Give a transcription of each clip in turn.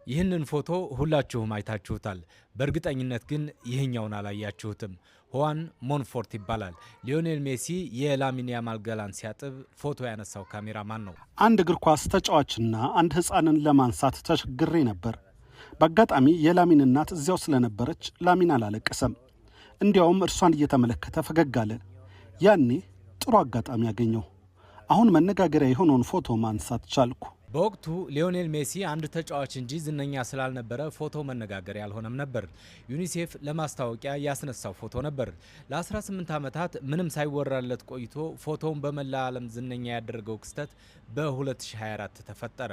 ይህንን ፎቶ ሁላችሁም አይታችሁታል። በእርግጠኝነት ግን ይህኛውን አላያችሁትም። ሁዋን ሞንፎርት ይባላል። ሊዮኔል ሜሲ የላሚን ያማል ገላን ሲያጥብ ፎቶ ያነሳው ካሜራማን ነው። አንድ እግር ኳስ ተጫዋችና አንድ ሕፃንን ለማንሳት ተቸግሬ ነበር። በአጋጣሚ የላሚን እናት እዚያው ስለነበረች ላሚን አላለቀሰም። እንዲያውም እርሷን እየተመለከተ ፈገግ አለ። ያኔ ጥሩ አጋጣሚ ያገኘው። አሁን መነጋገሪያ የሆነውን ፎቶ ማንሳት ቻልኩ። በወቅቱ ሊዮኔል ሜሲ አንድ ተጫዋች እንጂ ዝነኛ ስላልነበረ ፎቶ መነጋገሪያ አልሆነም ነበር። ዩኒሴፍ ለማስታወቂያ ያስነሳው ፎቶ ነበር። ለ18 ዓመታት ምንም ሳይወራለት ቆይቶ ፎቶውን በመላ ዓለም ዝነኛ ያደረገው ክስተት በ2024 ተፈጠረ።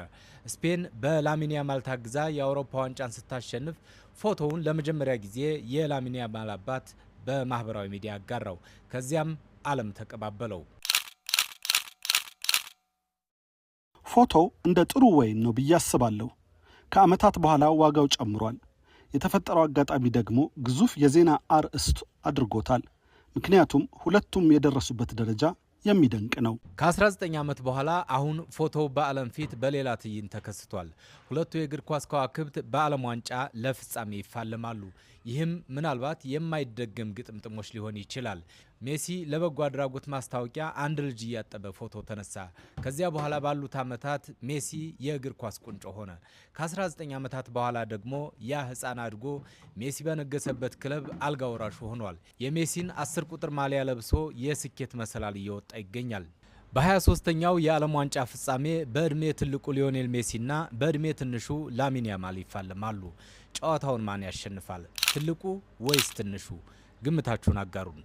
ስፔን በላሚን ያማል ታግዛ የአውሮፓ ዋንጫን ስታሸንፍ ፎቶውን ለመጀመሪያ ጊዜ የላሚን ያማል አባት በማህበራዊ ሚዲያ አጋራው። ከዚያም ዓለም ተቀባበለው። ፎቶው እንደ ጥሩ ወይን ነው ብዬ አስባለሁ። ከዓመታት በኋላ ዋጋው ጨምሯል። የተፈጠረው አጋጣሚ ደግሞ ግዙፍ የዜና አርዕስት አድርጎታል። ምክንያቱም ሁለቱም የደረሱበት ደረጃ የሚደንቅ ነው። ከ19 ዓመት በኋላ አሁን ፎቶው በዓለም ፊት በሌላ ትዕይንት ተከስቷል። ሁለቱ የእግር ኳስ ከዋክብት በዓለም ዋንጫ ለፍጻሜ ይፋለማሉ። ይህም ምናልባት የማይደገም ግጥምጥሞች ሊሆን ይችላል። ሜሲ ለበጎ አድራጎት ማስታወቂያ አንድ ልጅ እያጠበ ፎቶ ተነሳ። ከዚያ በኋላ ባሉት ዓመታት ሜሲ የእግር ኳስ ቁንጮ ሆነ። ከ19 ዓመታት በኋላ ደግሞ ያ ሕፃን አድጎ ሜሲ በነገሰበት ክለብ አልጋ ወራሹ ሆኗል። የሜሲን 10 ቁጥር ማሊያ ለብሶ የስኬት መሰላል እየወጣ ይገኛል። በ23ኛው የዓለም ዋንጫ ፍጻሜ በዕድሜ ትልቁ ሊዮኔል ሜሲና በዕድሜ ትንሹ ላሚን ያማል ይፋለማሉ። ጨዋታውን ማን ያሸንፋል? ትልቁ ወይስ ትንሹ? ግምታችሁን አጋሩን።